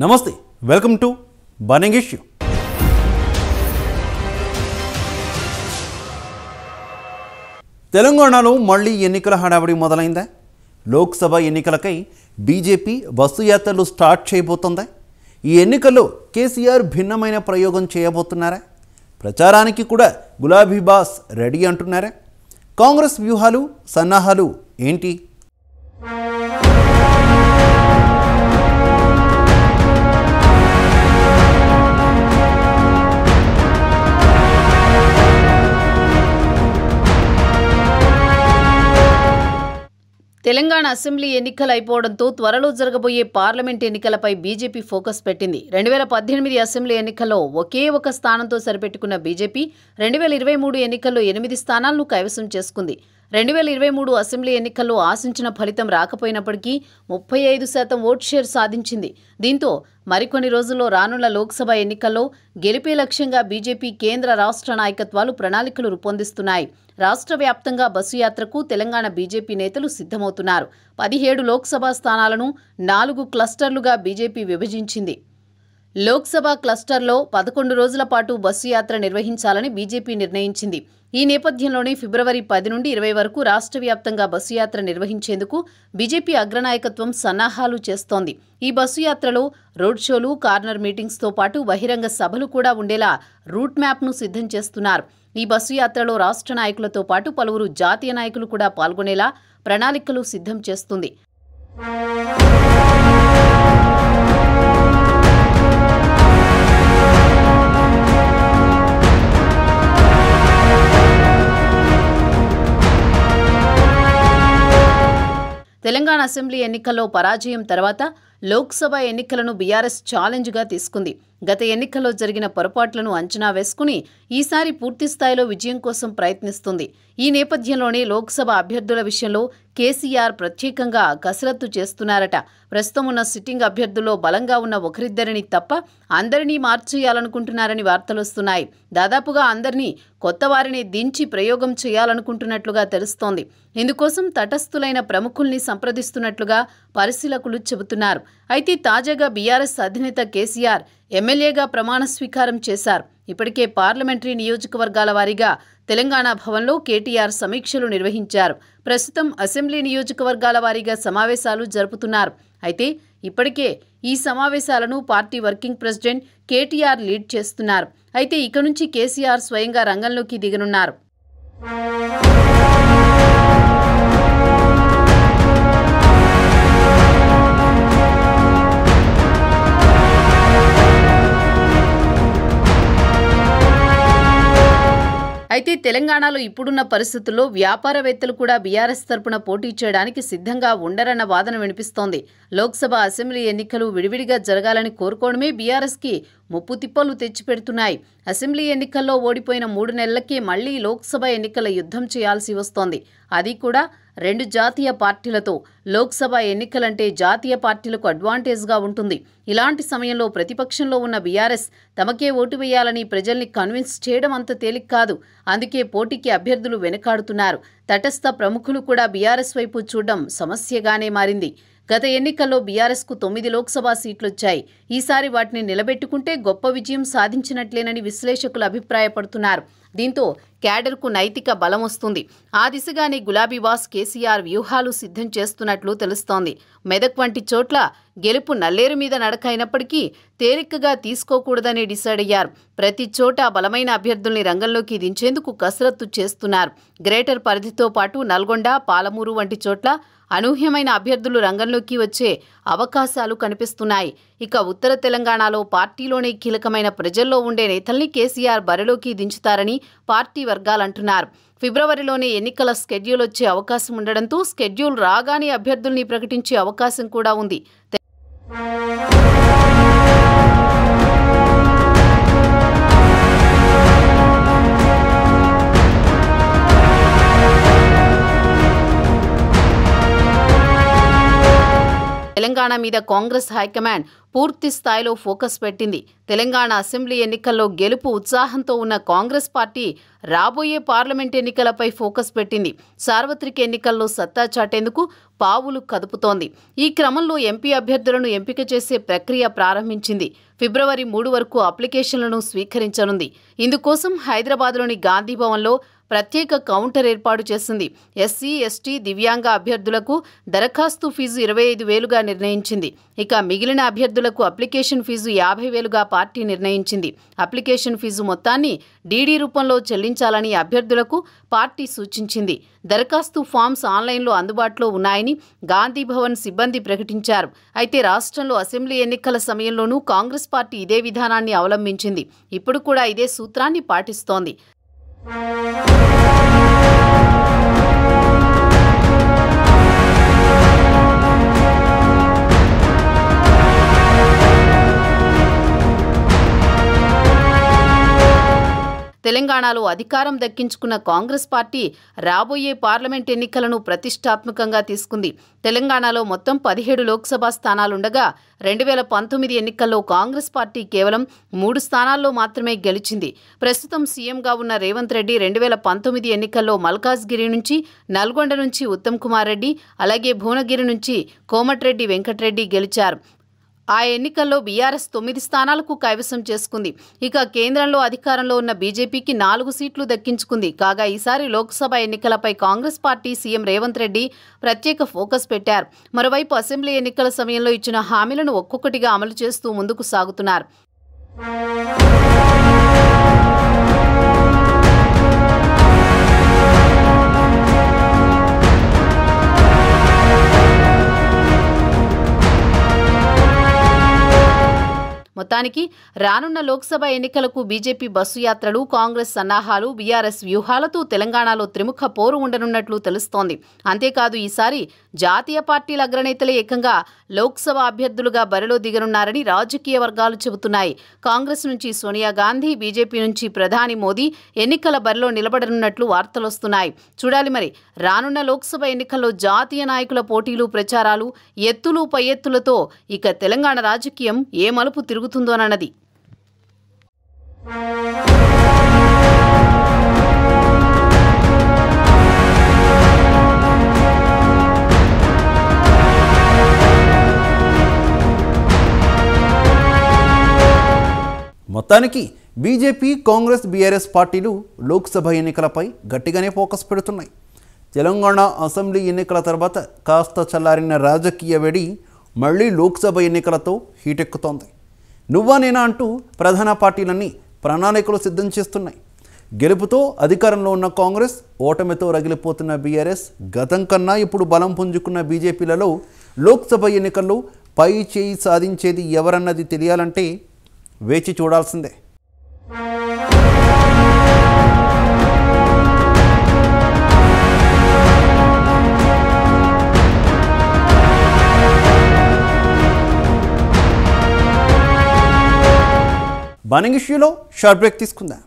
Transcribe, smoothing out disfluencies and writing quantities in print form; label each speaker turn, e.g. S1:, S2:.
S1: నమస్తే, welcome to burning issue. తెలంగాణలో మళ్లీ ఎన్నికల హడావిడి మొదలైందా? లోక్సభ ఎన్నికలకై బీజేపీ బస్సు యాత్రలు స్టార్ట్ చేయబోతోందా? ఈ ఎన్నికల్లో కేసీఆర్ భిన్నమైన ప్రయోగం చేయబోతున్నారా? ప్రచారానికి కూడా గులాబీ బాస్ రెడీ అంటున్నారా? కాంగ్రెస్ వ్యూహాలు సన్నాహాలు ఏంటి?
S2: తెలంగాణ అసెంబ్లీ ఎన్నికలు అయిపోవడంతో త్వరలో జరగబోయే పార్లమెంట్ ఎన్నికలపై బీజేపీ ఫోకస్ పెట్టింది. 2018 అసెంబ్లీ ఎన్నికల్లో ఒకే ఒక స్థానంతో సరిపెట్టుకున్న బీజేపీ 2023 ఎన్నికల్లో 8 స్థానాలను కైవసం చేసుకుంది. 2023 అసెంబ్లీ ఎన్నికల్లో ఆశించిన ఫలితం రాకపోయినప్పటికీ 35% ఓట్ షేర్ సాధించింది. దీంతో మరికొన్ని రోజుల్లో రానున్న లోక్సభ ఎన్నికల్లో గెలిపే లక్ష్యంగా బీజేపీ కేంద్ర రాష్ట్ర నాయకత్వాలు ప్రణాళికలు రూపొందిస్తున్నాయి. రాష్ట్ర వ్యాప్తంగా బస్సు యాత్రకు తెలంగాణ బీజేపీ నేతలు సిద్ధమవుతున్నారు. 17 లోక్సభ స్థానాలను 4 క్లస్టర్లుగా బీజేపీ విభజించింది. లోక్సభ క్లస్టర్లో 11 రోజుల పాటు బస్సు యాత్ర నిర్వహించాలని బీజేపీ నిర్ణయించింది. ఈ నేపథ్యంలోనే ఫిబ్రవరి 10 నుండి 20 వరకు రాష్ట్ర వ్యాప్తంగా బస్సు యాత్ర నిర్వహించేందుకు బీజేపీ అగ్రనాయకత్వం సన్నాహాలు చేస్తోంది. ఈ బస్సు యాత్రలో రోడ్ షోలు, కార్నర్ మీటింగ్స్తో పాటు బహిరంగ సభలు కూడా ఉండేలా రూట్ మ్యాప్ను సిద్ధం చేస్తున్నారు. ఈ బస్సు యాత్రలో రాష్ట్ర నాయకులతో పాటు పలువురు జాతీయ నాయకులు కూడా పాల్గొనేలా ప్రణాళికలు సిద్ధం చేస్తుంది. తెలంగాణ అసెంబ్లీ ఎన్నికల్లో పరాజయం తర్వాత లోక్సభ ఎన్నికలను బీఆర్ఎస్ ఛాలెంజ్గా తీసుకుంది. గత ఎన్నికల్లో జరిగిన పొరపాట్లను అంచనా వేసుకుని ఈసారి పూర్తిస్థాయిలో విజయం కోసం ప్రయత్నిస్తుంది. ఈ నేపథ్యంలోనే లోక్సభ అభ్యర్థుల విషయంలో కేసీఆర్ ప్రత్యేకంగా కసరత్తు చేస్తున్నారట. ప్రస్తుతం ఉన్న సిట్టింగ్ అభ్యర్థుల్లో బలంగా ఉన్న ఒకరిద్దరిని తప్ప అందరినీ మార్చేయాలనుకుంటున్నారని వార్తలొస్తున్నాయి. దాదాపుగా అందరినీ కొత్త వారిని దించి ప్రయోగం చేయాలనుకుంటున్నట్లుగా తెలుస్తోంది. ఇందుకోసం తటస్థులైన ప్రముఖుల్ని సంప్రదిస్తున్నట్లుగా పరిశీలకులు చెబుతున్నారు. అయితే తాజాగా బీఆర్ఎస్ అధినేత కేసీఆర్ ఎమ్మెల్యేగా ప్రమాణ స్వీకారం చేశారు. ఇప్పటికే పార్లమెంటరీ నియోజకవర్గాల వారీగా తెలంగాణ భవన్లో కేటీఆర్ సమీక్షలు నిర్వహించారు. ప్రస్తుతం అసెంబ్లీ నియోజకవర్గాల వారీగా సమావేశాలు జరుపుతున్నారు. అయితే ఇప్పటికే ఈ సమావేశాలను party working president KTR lead చేస్తున్నారు. అయితే ఇక నుంచి కేసీఆర్ స్వయంగా రంగంలోకి దిగనున్నారు. అయితే తెలంగాణలో ఇప్పుడున్న పరిస్థితుల్లో వ్యాపారవేత్తలు కూడా బీఆర్ఎస్ తరపున పోటీ చేయడానికి సిద్ధంగా ఉండరన్న వాదన వినిపిస్తోంది. లోక్సభ, అసెంబ్లీ ఎన్నికలు విడివిడిగా జరగాలని కోరుకోవడమే బీఆర్ఎస్కి ముప్పు తిప్పలు తెచ్చిపెడుతున్నాయి. అసెంబ్లీ ఎన్నికల్లో ఓడిపోయిన 3 నెలలకే మళ్లీ లోక్సభ ఎన్నికల యుద్ధం చేయాల్సి వస్తోంది. అది కూడా 2 జాతీయ పార్టీలతో. లోక్సభ ఎన్నికలంటే జాతీయ పార్టీలకు అడ్వాంటేజ్గా ఉంటుంది. ఇలాంటి సమయంలో ప్రతిపక్షంలో ఉన్న బీఆర్ఎస్ తమకే ఓటు వేయాలని ప్రజల్ని కన్విన్స్ చేయడం అంత తేలిక కాదు. అందుకే పోటీకి అభ్యర్థులు వెనకాడుతున్నారు. తటస్థ ప్రముఖులు కూడా బీఆర్ఎస్ వైపు చూడడం సమస్యగానే మారింది. గత ఎన్నికల్లో బీఆర్ఎస్కు 9 లోక్సభ సీట్లొచ్చాయి. ఈసారి వాటిని నిలబెట్టుకుంటే గొప్ప విజయం సాధించినట్లేనని విశ్లేషకులు అభిప్రాయపడుతున్నారు. దీంతో క్యాడర్కు నైతిక బలం వస్తుంది. ఆ దిశగానే గులాబీ బాస్ కేసీఆర్ వ్యూహాలు సిద్ధం చేస్తున్నట్లు తెలుస్తోంది. మెదక్ వంటి చోట్ల గెలుపు నల్లేరు మీద నడక అయినప్పటికీ తేలికగా తీసుకోకూడదని డిసైడ్ అయ్యారు. ప్రతి చోట బలమైన అభ్యర్థుల్ని రంగంలోకి దించేందుకు కసరత్తు చేస్తున్నారు. గ్రేటర్ పరిధితో పాటు నల్గొండ, పాలమూరు వంటి చోట్ల అనూహ్యమైన అభ్యర్థులు రంగంలోకి వచ్చే అవకాశాలు కనిపిస్తున్నాయి. ఇక ఉత్తర తెలంగాణలో పార్టీలోనే కీలకమైన ప్రజల్లో ఉండే నేతల్ని కేసీఆర్ బరిలోకి దించుతారని పార్టీ వర్గాలంటున్నారు. ఫిబ్రవరిలోనే ఎన్నికల స్కెడ్యూల్ వచ్చే అవకాశం ఉండడంతో స్కెడ్యూల్ రాగానే అభ్యర్థుల్ని ప్రకటించే అవకాశం కూడా ఉంది. తెలంగాణ మీద కాంగ్రెస్ హైకమాండ్ పూర్తి స్థాయిలో ఫోకస్ పెట్టింది. తెలంగాణ అసెంబ్లీ ఎన్నికల్లో గెలుపు ఉత్సాహంతో ఉన్న కాంగ్రెస్ పార్టీ రాబోయే పార్లమెంట్ ఎన్నికలపై ఫోకస్ పెట్టింది. సార్వత్రిక ఎన్నికల్లో సత్తా చాటేందుకు పావులు కదుపుతోంది. ఈ క్రమంలో ఎంపీ అభ్యర్థులను ఎంపిక చేసే ప్రక్రియ ప్రారంభించింది. ఫిబ్రవరి 3 వరకు అప్లికేషన్లను స్వీకరించనుంది. ఇందుకోసం హైదరాబాద్లోని గాంధీభవన్లో ప్రత్యేక కౌంటర్ ఏర్పాటు చేసింది. ఎస్సీ, ఎస్టీ, దివ్యాంగ అభ్యర్థులకు దరఖాస్తు ఫీజు 25,000గా నిర్ణయించింది. ఇక మిగిలిన అభ్యర్థులకు అప్లికేషన్ ఫీజు 50,000గా పార్టీ నిర్ణయించింది. అప్లికేషన్ ఫీజు మొత్తాన్ని డీడీ రూపంలో చెల్లించాలని అభ్యర్థులకు పార్టీ సూచించింది. దరఖాస్తు ఫామ్స్ ఆన్లైన్లో అందుబాటులో ఉన్నాయని గాంధీభవన్ సిబ్బంది ప్రకటించారు. అయితే రాష్ట్రంలో అసెంబ్లీ ఎన్నికల సమయంలోనూ కాంగ్రెస్ పార్టీ ఇదే విధానాన్ని అవలంబించింది. ఇప్పుడు కూడా ఇదే సూత్రాన్ని పాటిస్తోంది. తెలంగాణలో అధికారం దక్కించుకున్న కాంగ్రెస్ పార్టీ రాబోయే పార్లమెంట్ ఎన్నికలను ప్రతిష్టాత్మకంగా తీసుకుంది. తెలంగాణలో మొత్తం 17 లోక్సభ స్థానాలుండగా 2019 ఎన్నికల్లో కాంగ్రెస్ పార్టీ కేవలం 3 స్థానాల్లో మాత్రమే గెలిచింది. ప్రస్తుతం సీఎంగా ఉన్న రేవంత్ రెడ్డి 2019 ఎన్నికల్లో మల్కాజ్గిరి నుంచి, నల్గొండ నుంచి ఉత్తమ్ కుమార్ రెడ్డి, అలాగే భువనగిరి నుంచి కోమటిరెడ్డి వెంకటరెడ్డి గెలిచారు. ఆ ఎన్నికల్లో బీఆర్ఎస్ 9 స్థానాలకు కైవసం చేసుకుంది. ఇక కేంద్రంలో అధికారంలో ఉన్న బీజేపీకి 4 సీట్లు దక్కించుకుంది. కాగా ఈసారి లోక్సభ ఎన్నికలపై కాంగ్రెస్ పార్టీ సీఎం రేవంత్ రెడ్డి ప్రత్యేక ఫోకస్ పెట్టారు. మరోవైపు అసెంబ్లీ ఎన్నికల సమయంలో ఇచ్చిన హామీలను ఒక్కొక్కటిగా అమలు చేస్తూ ముందుకు సాగుతున్నారు. మొత్తానికి రానున్న లోక్సభ ఎన్నికలకు బీజేపీ బస్సు యాత్రలు, కాంగ్రెస్ సన్నాహాలు, బీఆర్ఎస్ వ్యూహాలతో తెలంగాణలో త్రిముఖ పోరు ఉండనున్నట్లు తెలుస్తోంది. అంతేకాదు ఈసారి జాతీయ పార్టీల అగ్రనేతలే ఏకంగా లోక్సభ అభ్యర్థులుగా బరిలో దిగనున్నారని రాజకీయ వర్గాలు చెబుతున్నాయి. కాంగ్రెస్ నుంచి సోనియా గాంధీ, బీజేపీ నుంచి ప్రధాని మోదీ ఎన్నికల బరిలో నిలబడనున్నట్లు వార్తలొస్తున్నాయి. చూడాలి మరి రానున్న లోక్సభ ఎన్నికల్లో జాతీయ నాయకుల పోటీలు, ప్రచారాలు, ఎత్తులు పై ఎత్తులతో ఇక తెలంగాణ రాజకీయం ఏ మలుపు తిరుగుతుందోనన్నది.
S1: మొత్తానికి బీజేపీ, కాంగ్రెస్, బీఆర్ఎస్ పార్టీలు లోక్సభ ఎన్నికలపై గట్టిగానే ఫోకస్ పెడుతున్నాయి. తెలంగాణ అసెంబ్లీ ఎన్నికల తర్వాత కాస్త చల్లారిన రాజకీయ వేడి మళ్లీ లోక్సభ ఎన్నికలతో హీటెక్కుతోంది. నువ్వా నేనా అంటూ ప్రధాన పార్టీలన్నీ ప్రణాళికలు సిద్ధం చేస్తున్నాయి. గెలుపుతో అధికారంలో ఉన్న కాంగ్రెస్, ఓటమితో రగిలిపోతున్న బీఆర్ఎస్, గతం కన్నా ఇప్పుడు బలం పుంజుకున్న బీజేపీలలో లోక్సభ ఎన్నికల్లో పై చేయి సాధించేది ఎవరన్నది తెలియాలంటే వేచి చూడాల్సిందే. బర్నింగ్ ఇష్యూలో షార్ట్ బ్రేక్ తీసుకుందాం.